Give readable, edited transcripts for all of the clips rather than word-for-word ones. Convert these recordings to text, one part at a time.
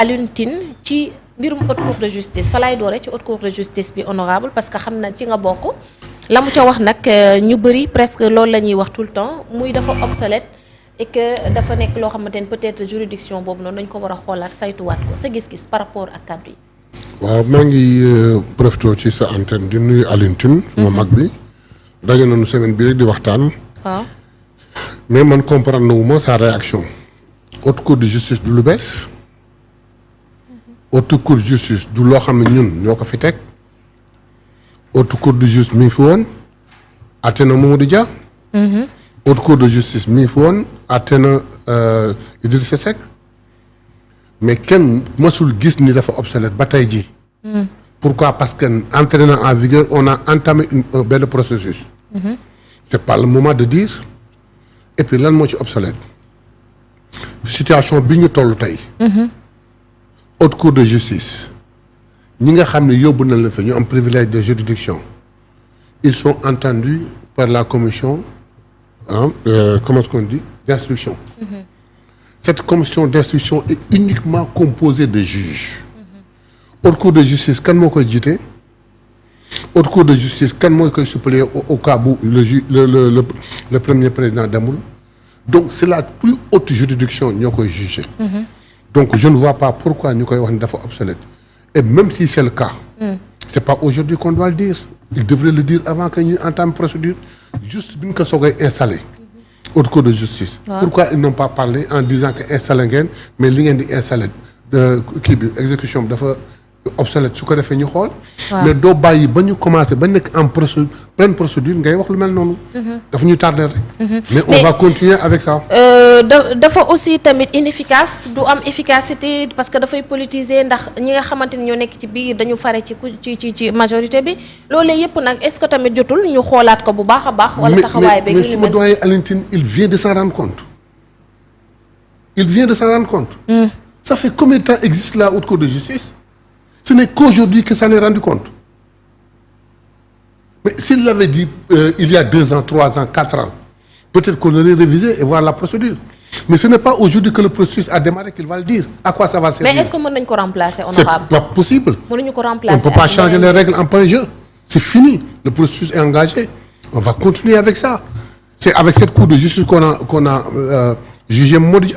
Alioune Tine ci mbirum haute cour de justice fa laay doore ci haute cour de justice bi honorable parce que xam na ci nga bokk la mu ca wax nag ñu bëri presque loolu la ñuy wax tout le temps muy dafa obsolète et que dafa nekk loo xamante ne peut-être juridiction boobu noonu dañ ko war a xoolaat saytuwaat ko sa gis-gis par rapport ak kàddu yi. waaw maa ngi profité ci sa antenne di nuyu Alioune Tine suma mag bi daje nañu semaine bi rek di waxtaan. waaw mais man comprendre na wu ma sa réaction. haute cour de justice du lu bees. haute cour de justice du loo xam ne ñun ñoo ko fi teg. haute cour de justice mi ngi fi woon àtte na Mamadou Dia. haute cour de justice mi ngi fi woon àtte na Idrissa Seck. mais kenn mësul gis ni dafa obsolète ba tey jii. pourquoi parce que entré na en vigueur on a entamé benn processus. c'est pas le moment de dire et puis lan moo ci obsolète situation bi ñu toll tey. haute cour de justice ñi nga xam ne yóbbu na la fa ñu am privilège de juridiction ils sont entendus par la commission comment est-ce qu'on dit d'instruction. Cette commission d'instruction est uniquement composée de juges. haute cour de justice kan moo koy jiite. haute cour de justice kan moo koy suppléer au cas bu le premier président demul. donc c'est la plus haute juridiction ñoo koy juger. donc je ne vois pas pourquoi ñu koy wax ni dafa obsolète. et même si c'est le cas. c'est pas aujourd'hui qu'on doit le dire. il devrait le dire avant que ñu entame procédure juste bi ñu ko soogay installé. haute cour de justice. pourquoi ils n'ont pas parlé en disant que installé ngeen mais li ngeen di installé kii bi exécution bi dafa obsolète su ko defee ñu xool. mais doo bàyyi ba ñu commencé ba nekk en pleine procédure ngay wax lu mel noonu. dafa ñuy tardé rek. mais on va continuer avec ça. dafa aussi tamit inefficace du am efficacité parce que dafay politiser ndax ñi nga xamante ni ñoo nekk ci biir dañu fare ci majorité bi loolu yëpp nag est-ce que tamit jotul ñu xoolaat ko bu baax a baax. wala taxawaay beeg mais su ma doyen Alioune Tine il vient de s'en rendre compte. ça fait combien de temps existe la haute cour de justice. ce n'est qu'aujourd'hui que ça s'en est rendu compte. mais s'il l'avait dit il y a 2 ans 3 ans 4 ans peut-être qu'on aurait révisé et voir la procédure. mais ce n'est pas aujourd'hui que le processus a démarré qu'il va le dire. à quoi ça va servir. mais est-ce que mën nañu ko remplacer honorable. c'est pas possible. mënuñu ko remplacer. on ne peut pas changer les règles en plein jeu. c'est fini le processus est engagé. on va continuer avec ça. c'est avec cette cour de justice qu'on a jugé Mamadou Dia.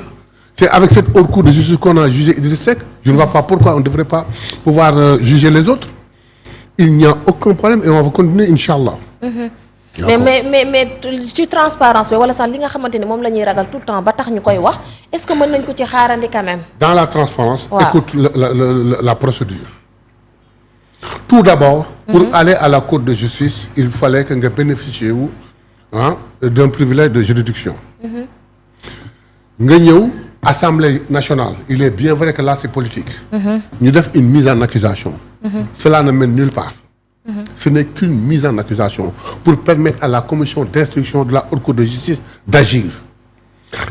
c'est avec cette haute cour de justice qu'on a jugé Idrissa Seck. je ne vois pas pourquoi on ne devrait pas pouvoir juger les autres. il n'y a aucun problème et on va continuer Inch'Allah. mais ci transparence bi wala sax li nga xamante ni moom la ñuy ragal tout le temps ba tax ñu koy wax est-ce que mën nañ ko ci xaarandi quand même. dans la transparence écoute la procédure. tout d'abord pour aller à la cour de justice il fallait que nga bénéficier wu d'un privilège de juridiction. nga ñëw Assemblée nationale il est bien vrai que là c'est politique. ñu def une mise en accusation. cela ne mène nulle part. ce n'est qu'une mise en accusation pour permettre à la commission d'instruction de la haute cour de justice d'agir.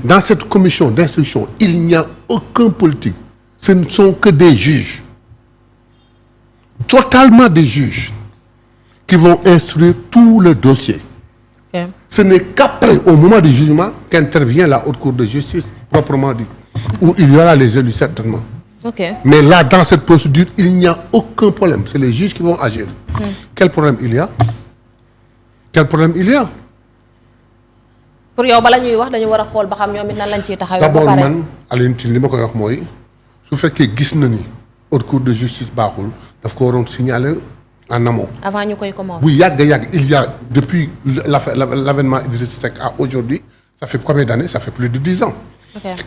dans cette commission d'instruction il n'y a aucun politique. ce ne sont que des juges. totalement des juges qui vont instruire tout le dossier. Ce n'est qu'après au moment du jugement qu'intervient la haute cour de justice proprement dit où il y aura les élus certainement. mais là dans cette procédure il n'y a aucun problème c'est les juges qui vont agir. quel problème il y a. pour yow bala ñuy wax dañu war a xool ba xam ñoom it nan lañ ciy taxawee. d'abord man Alioune Tine li ma koy wax mooy su fekkee gis na ni haute cour de justice baaxul daf ko waroon signaler en amont. avant ñu koy commencer. bu yàgg il y a depuis l'avènement Idrissa Seck à aujourd'hui ça fait combien d'années ça fait plus de 10 ans.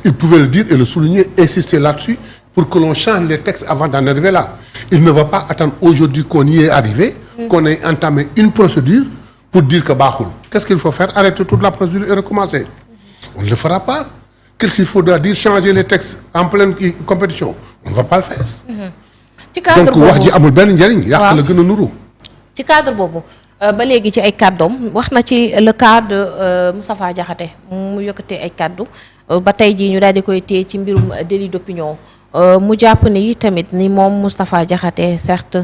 il pouvait le dire et le souligner insister là-dessus pour que l'on change les textes avant d'en arriver là. il ne va pas attendre aujourd'hui qu'on y est arrivé. qu'on ait entamé une procédure pour dire que baaxul. qu'est-ce qu'il faut faire arrêter toute la procédure et recommencer. on ne le fera pas. qu'est-ce qu'il faudra dire changer les textes en pleine compétition on ne va pas le faire. ci cadre boobu donc wax ji amul benn njariñ. yàq la gën a nuru. ci cadre boobu ba léegi ci ay kàddoom wax na ci le cas de Moustapha Diakhaté mu yëkkatee ay kàddu ba tey jii ñu daal di koy téye ci mbirum délit d'opinion mu jàpp ni tamit ni moom Moustapha Diakhaté certes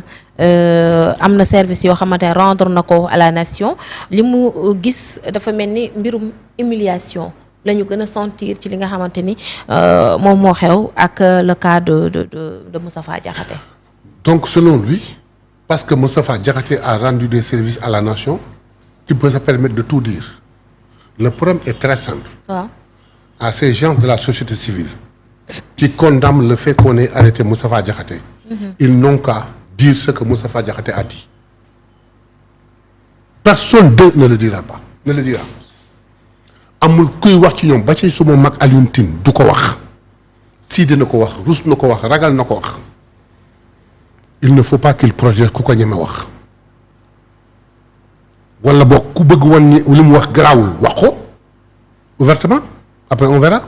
am na service yoo xamante ne rendre na ko à la nation li mu gis dafa mel ni mbirum humiliation la ñu gën a sentir ci li nga xamante ni moom moo xew ak le cas de Moustapha Diakhaté. Donc selon lui, parce que Moustapha Diakhaté a rendu des services à la nation, tu peux se permettre de tout dire. Le problème est très simple. waaw. À ces gens de la société civile qui condamnent le fait qu'on ait arrêté Moustapha Diakhaté, ils n'ont qu'à dire ce que Moustapha Diakhaté a dit. Personne d'eux ne le dira pas, ne le dira. amul kuy wax ci ñoom ba ci suma mag Alioune Tine du ko wax Sidi na ko wax rus na ko wax ragal na ko wax il ne faut pas qu'il projette ku ko ñeme wax wala boog ku bëgg woon ni li mu wax garaawul wax ko ouvertement après on verra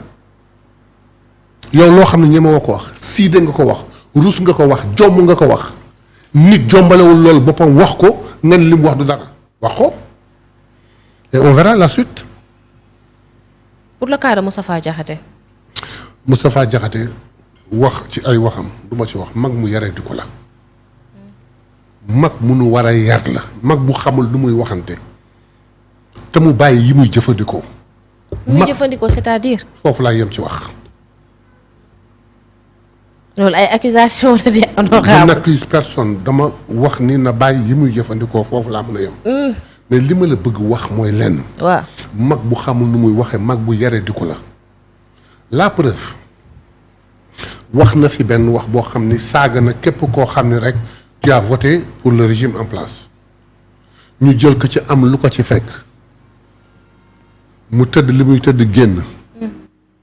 yow loo xam ne ñeme woo ko wax Sidi nga ko wax rus nga ko wax jomb nga ko wax nit jombalewul loolu boppam wax ko nga ne li mu wax du dara wax ko et on verra la suite. pour le cas de Moustapha Diakhaté. Moustapha Diakhaté wax ci ay waxam du ma ci wax mag mu yaree di ko la mag mu nu war a yar la mag bu xamul lu muy waxante te mu bàyyi yi muy jëfandikoo. muy jëfandikoo c'est-à-dire. foofu laa yem ci wax. loolu ay accusation la di honorable. je n'accuse personne dama wax ni na bàyyi yi muy jëfandikoo foofu laa mën a yem. mais li ma la bëgg wax mooy lenn. waaw mag bu xamul nu muy waxee mag bu yaree di ko la. la preuve wax na fi benn wax boo xam ni saaga na képp koo xam ni rek tu as voté pour le régime en place ñu jël ko ci am lu ko ci fekk mu tëdd li muy tëdd génn.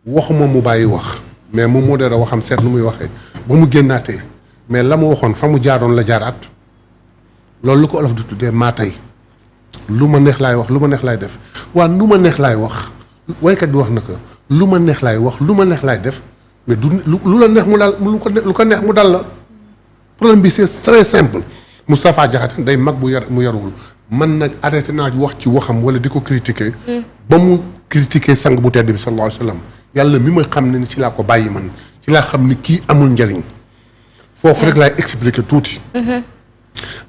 waxuma mu bàyyi wax mais moom moo dara waxam seet nu muy waxee ba mu génnaatee mais la mu waxoon fa mu jaaroon la jaaraat loolu lu ko olof di tuddee maa tey lu ma neex laay wax lu ma neex laay def waa lu ma neex laay wax waykat bi wax na ko lu ma neex laay wax lu ma neex laay def mais du lu la neex mu dal lu ko neex mu dal la problème bi c'est très simple Moustapha Diakhaté day mag mu yaruwul man nag arrêté naa wax ci waxam wala di ko critiquer ba mu critiquer sang bu tedd bi sallallahu alayhi wa sallam yàlla mi ma xam ne ni ci laa ko bàyyi man ci laa xam ni kii amul njariñ foofu rek laay expliquer tuuti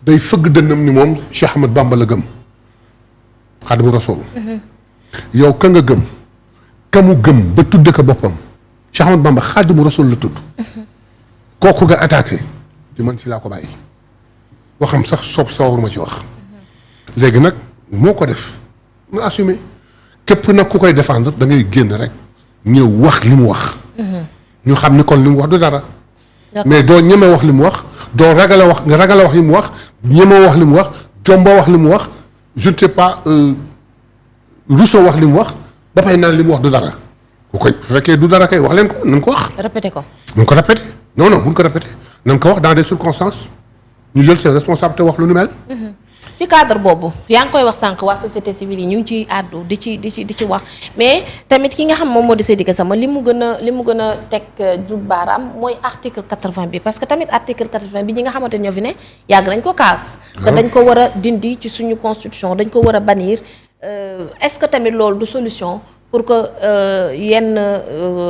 day fëgg dënnam ni moom Cheikh Ahmed Bamba la gëm Xaadimu Rasuul yow ka nga gëm ka mu gëm ba tudde ko boppam Cheikh Ahmed Bamba Xaadimu Rasuul la tudd kooku nga attaqué di man ci laa ko bàyyi waxam sax sa waruma ci wax léegi nag moo ko def mu assumé képp nag ku koy défendre da ngay génn rek ñëw wax li mu wax ñu xam ni kon li mu wax du dara mais doo ñeme wax li mu wax doo ragal a wax nga ragal a wax li mu wax ñeme wax li mu wax jomba wax li mu wax je ne sais pas Rousseau wax li mu wax ba pay naan li mu wax du dara ku koy su fekkee du dara kay wax leen ko nañ ko wax. répété ko. nañ ko répété non buñ ko répété nañ ko wax dans des circonstances ñu jël seen responsabilité wax lu nu mel. ci cadre boobu yaa ngi koy wax sànq waa société civile yi ñu ngi ciy àddu di ci wax mais tamit ki nga xam moom moo di Seydi Gassama li mu gën a teg du baaraam mooy article 80 bi parce que tamit article 80 bi ñi nga xamante ñoo fi ne yàgg nañ ko kaas. que dañ ko war a dindi ci suñu constitution dañ ko war a bannir est-ce que tamit loolu du solution pour que yenn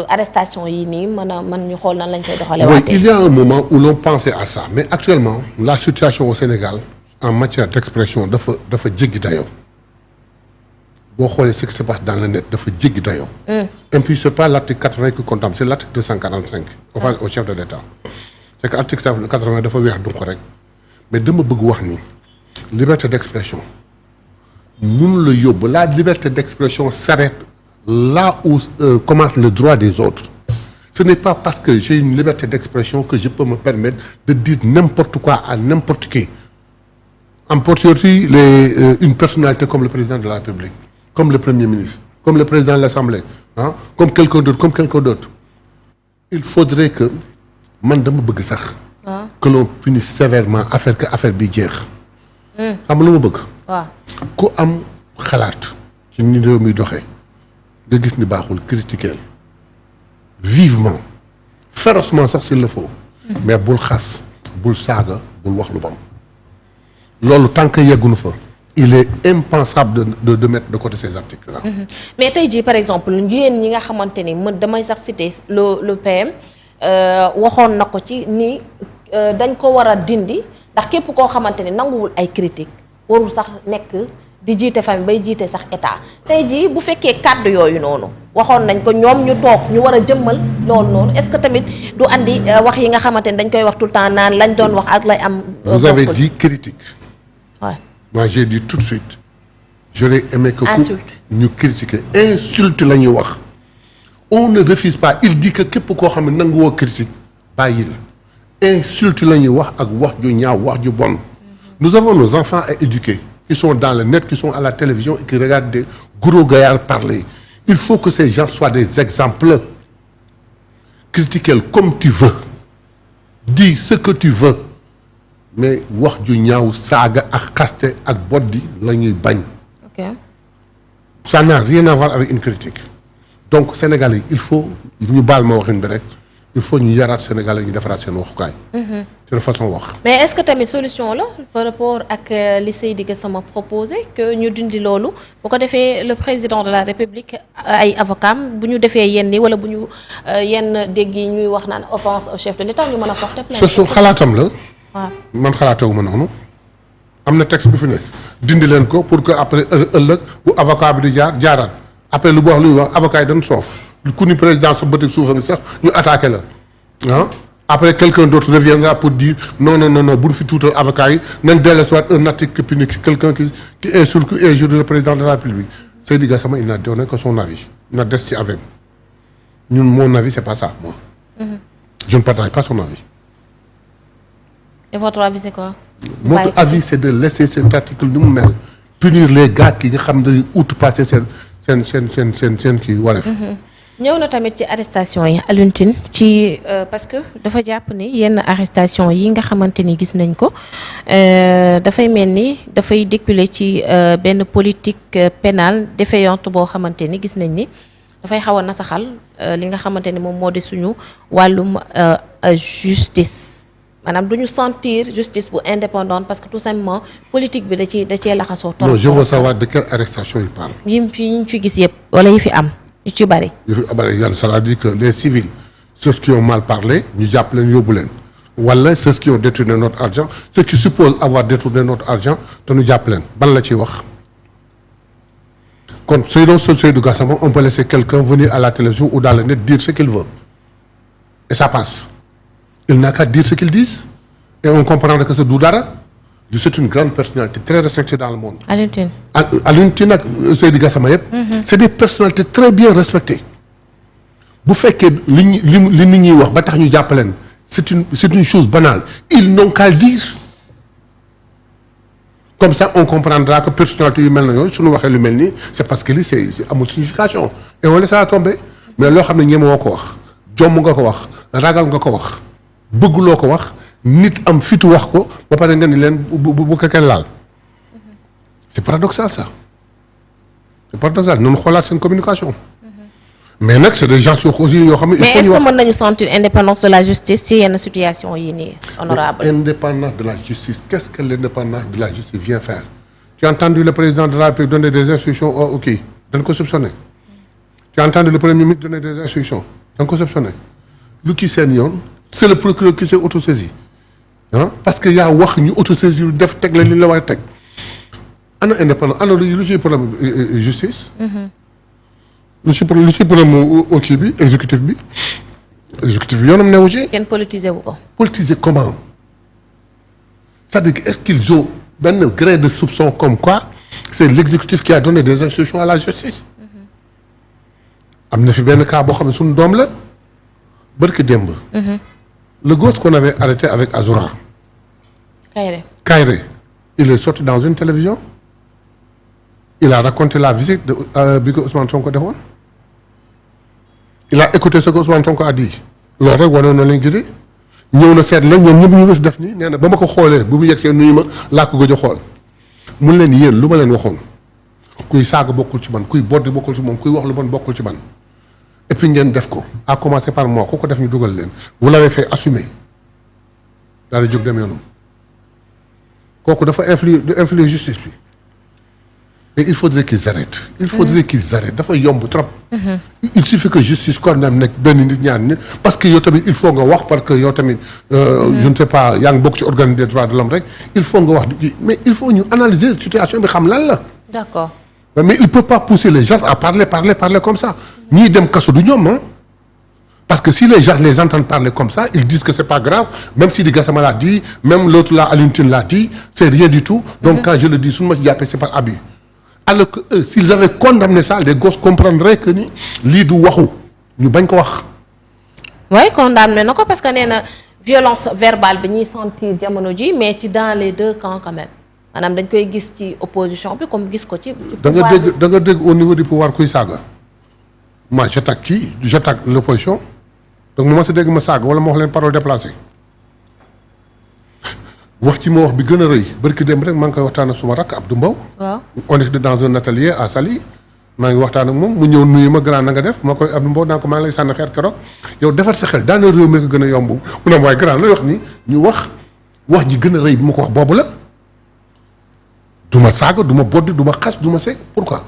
arrestation yi nii mën ñu xool nan lañ koy doxalee. oui il y a un moment où l'on pensait à ça mais actuellement la situation au Sénégal. en matière d'expression dafa jéggi dayoo boo xoolee ce qui se passe dans le net dafa jéggi dayoo. et puis c'est pas l'article 80 qui compte c'est l'article 245. offense au chef de l'État. c'est que article 80 dafa weex du ko rek mais dama bëgg wax ni liberté d'expression mënu la yóbbu la liberté d'expression s'arrête là où commence le droit des autres. Ce n'est pas parce que j'ai une liberté d'expression que je peux me permettre de dire n'importe quoi à n'importe qui. Emporte aussi une personnalité comme le président de la République, comme le Premier ministre, comme le président de l'Assemblée, comme quelqu'un d'autre. Il faudrait que man dama bëgg sax. que l'on punisse sévèrement affaire bi jeex. xam nga lu ma bëgg. waaw ku am xalaat ci ni réew mi doxee nga gis ni baaxul critiquer vivement férocement sax s'il le faut. mais bul xas bul saaga bul wax lu bon. loolu tant que yeggunu fa il est impensable de mettre de côté ces articles là. mais tey jii par exemple yéen ñi nga xamante ni man damay sax citer le PM waxoon na ko ci ni dañ ko war a dindi ndax képp koo xamante ni nanguwul ay critique warul sax nekk di jiite famille bay jiite sax état tey jii bu fekkee kàddu yooyu noonu waxoon nañ ko ñoom ñu toog ñu war a jëmmal loolu noonu est-ce que tamit du andi wax yi nga xamante ne dañ koy wax tout le temps naan lañ doon wax ak lay am. vous avez dit critique. Ouais. Moi j'ai dit tout de suite j'aurais aimé que insulte ñu critiquer insulte la ñuy wax on ne refuse pas il dit que képp koo xam ne nangu woo critique bàyyil insulte la ñuy wax ak wax ju ñaaw wax ju bon. Nous avons nos enfants à éduquer qui sont dans le net qui sont à la télévision et qui regardent des gros gaillards parler il faut que ces gens soient des exemples critiquez comme tu veux dis ce que tu veux mais wax ju ñaaw saaga ak xaste ak boddi la ñuy bañ. ok ça n'a rien à voir avec une critique donc Sénégalais il faut ñu baal ma waxin bi rek il faut ñu yaraat Sénégalais ñu defaraat seen waxukaay. seen façon wax. mais est-ce que tamit solution la par rapport ak li Seydi Gassama proposé que ñu dindi loolu bu ko defee le président de la République ay avocats bu ñu defee yenn wala bu ñu yenn dégg yi ñuy wax naan offense au chef de l'État ñu mën a porter plainte. su xalaatam la. waaw man xalaatewuma noonu am na texte bi fi nekk dindi leen ko pour que après ëllëg bu avocat bi di jaaraat après lu wax lu wax avocat yi dañ soof ku ni président sa bëtik suufa ngi sax ñu attaqué la ah après quelqu'un d'autre reviendra pour dire non bu ñu fi tuutal avocat yi nañ dellu soit un article qui punit quelqu'un qui insulte qui injure le président de la République Seydi Gassama il n'a donné que son avis na des ci avec ñun mon avis c'est pas ça moi je ne partage pas son avis. Et votre avis c'est quoi? Mon avis c'est de laisser cet article ni mu mel punir les gars qui nga xam ne outrepassé seen kii wareef. ñëw na tamit ci arrestation yi Alioune Tine ci parce que dafa jàpp ni yenn arrestation yi nga xamante ni gis nañ ko dafay mel ni dafay déculer ci benn politique pénale défaillante boo xamante ni gis nañ ni dafay xaw a nasaxal li nga xamante ni moom moo di suñu wàllum justice maanaam du ñu sentir justice bu indépendante parce que tout simplement politique bi da cee laxasoo. non je veux savoir de quelle arrestation il parle. yi ñu fi gis yëpp wala yi fi am. yu ci bari. Ça veut dire que les civils ceux qui ont mal parlé ñu jàpp leen yóbbu leen wala ceux qui ont détourné notre argent ceux qui supposent avoir détourné notre argent te ñu jàpp leen ban la ciy wax. kon selon Seydou Gassama on peut laisser quelqu'un venir à la télévision ou dans le net dire ce qu'il veut et ça passe il n'a qu'à dire ce qu'ils disent et on comprendra que ce du dara c'est une grande personnalité très respectée dans le monde. Alioune Tine ak Seydi Gassama yëpp. c'est des personnalités très bien respectées. bu fekkee li nit ñi wax ba tax ñu jàpp leen c'est une chose banale ils n'ont qu'à le dire comme ça on comprendra que personnalité yu mel na yooyu suñu waxee lu mel nii c'est parce que lii c'est amul signification et on laissera tomber mais loo xam ne ñemewoo ko wax jomm nga ko wax ragal nga ko wax bëgguloo ko wax. nit am fitu wax ko ba pare nga ni leen bu ko kenn laal c'est paradoxal ça c'est paradoxal noonu xoolaat seen communication mais nag c'est des gens aussi yoo xam ne mais est-ce que mën nañu sentir indépendance de la justice ci yenn situation yi nii honorable indépendance de la justice qu'est-ce que l'indépendance de la justice vient faire tu as entendu le président de la République donner des instructions ok dañ ko soupçonné tu as entendu le premier ministre donner des instructions dañ ko soupçonné lu kii seen yoon c'est le procureur qui s'est autosaisi parce que yaa wax ñu autosaisir def teg la li la war a teg ana indépendant ana lu ci problème justice. lu ci problème kii bi exécutif bi yoonam newu ci. kenn politiser wu ko. politiser comment c'est-à-dire que est-ce qu'ils ont benn grain de soupçon comme quoi c'est l'exécutif qui a donné des instructions à la justice. am na fi benn cas boo xam ne suñu doom la barki démb. le gosse qu'on avait arrêté avec Azoura. Kairé. Il est sorti dans une télévision. Il a raconté la visite bi ko Ousmane Sonko defoon. Il a écouté ce que Ousmane Sonko a dit. loolu rek wane na leen gis ñëw na seet la ñoom ñëpp ñu ngi def nii nee na ba ma ko xoolee bu mu yegsee nuyu ma laa ko gëj a xool. mun leen yéen lu ma leen waxoon kuy saaga bokkul ci man kuy boddi bokkul ci moom kuy wax lu bon bokkul ci man. et puis ngeen def ko à commencer par moi ku ko def ñu dugal leen vous l'avez fait assumer daal di jóg dem yoonam kooku dafa influer justice bi mais il faudrait qu'ils arrêtent dafa yomb trop. il suffit que justice condamne nekk benn nit ñaar nit parce que yow tamit il faut nga wax parce que yow tamit. je ne sais pas yaa ngi bokk ci organe des droits de l'homme rek il faut nga wax mais il faut ñu analyser situation bi xam lan la. d'accord. mais il peut pas pousser les gens à parler comme ça ñii dem kaso du ñoom parce que si les gens les entendent parler comme ça ils disent que c'est pas grave même Sidi Gassama l'a dit même l'autre là Alioune Tine l'a dit c'est rien du tout donc quand je le dis suñu ma ci jàppee c'est par abus alors que eux s'ils avaient condamné ça les gosses comprendraient que ni lii du waxu ñu bañ ko wax. oui condamné na ko parce que nee na violence verbale bi ñuy sentir jamono ji mais ci dans les deux camps quand même maanaam dañ koy gis ci opposition bi comme gis ko ci. da nga dégg au niveau du pouvoir kuy saaga moi j'attaque l'opposition donc mu ma sa dégg ma saaga wala ma wax leen parole déplacée wax ci ma wax bi gën a rëy barki dem rek maa ngi koy waxtaan ak suma rakk Abdou Mbow. waaw on était dans un atelier à Saly maa ngi waxtaan ak moom mu ñëw nuyu ma grand na nga def ma koy Abdou Mbow naa ko maa ngi lay sànni xeer keroog yow defar sa xel daana réew mi ko gën a yomb mu ne waaye grand lay wax ni ñu wax ji gën a rëy bi ma ko wax boobu la du ma saaga du ma boddi du ma xas du ma seeg pourquoi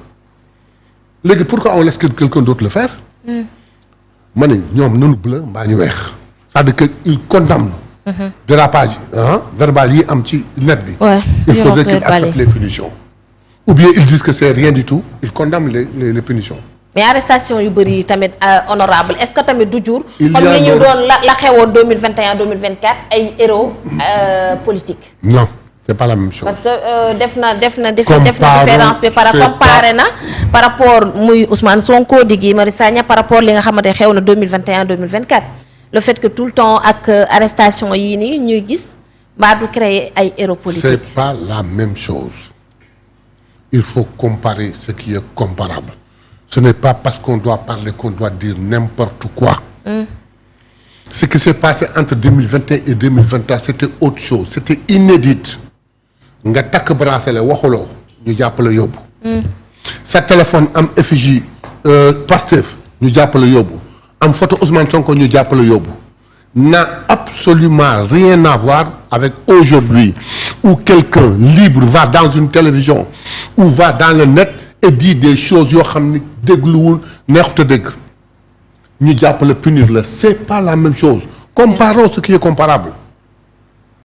léegi pourquoi on laisse quelqu'un d'autre le faire. ma ne ñoom nanu bleu mbaa ñu weex c'est-à-dire que il condamne dérapage verbal yi am ci net bi. il faudrait qu'il accepte les punitions. ou bien ils disent que c'est rien du tout ils condamnent les punitions. mais arrestation yu bëri yi tamit honorable est-ce que tamit du jur. comme ni ñu doon la xewoon 2021 2024 ay héros politiques. non c'est pas la même chose. parce que def na différence bi comparé na par rapport muy Ousmane Sonko di Guy Marius Sagna par rapport li nga xamante xew na 2021 2024 le fait que tout le temps ak arrestation yii nii ñuy gis mbaa du créer ay héros politiques. c'est pas la même chose il faut comparer ce qui est comparable ce n'est pas parce qu'on doit parler qu'on doit dire n'importe quoi. Ce qui s'est passé entre 2021 et 2023 c'était autre chose c'était inédit. nga takk bracelet waxuloo ñu jàppale yóbbu. sa téléphone am effigie Pastef ñu jàppale yóbbu am photo Ousmane Sonko ñu jàppale yóbbu n'a absolument rien à voir avec aujourd'hui où quelqu'un libre va dans une télévision ou va dans le net et dit des choses yoo xam ni dégluwul neexut a dégg ñu jàppale punir la c'est pas la même chose comparons ce qui est comparable.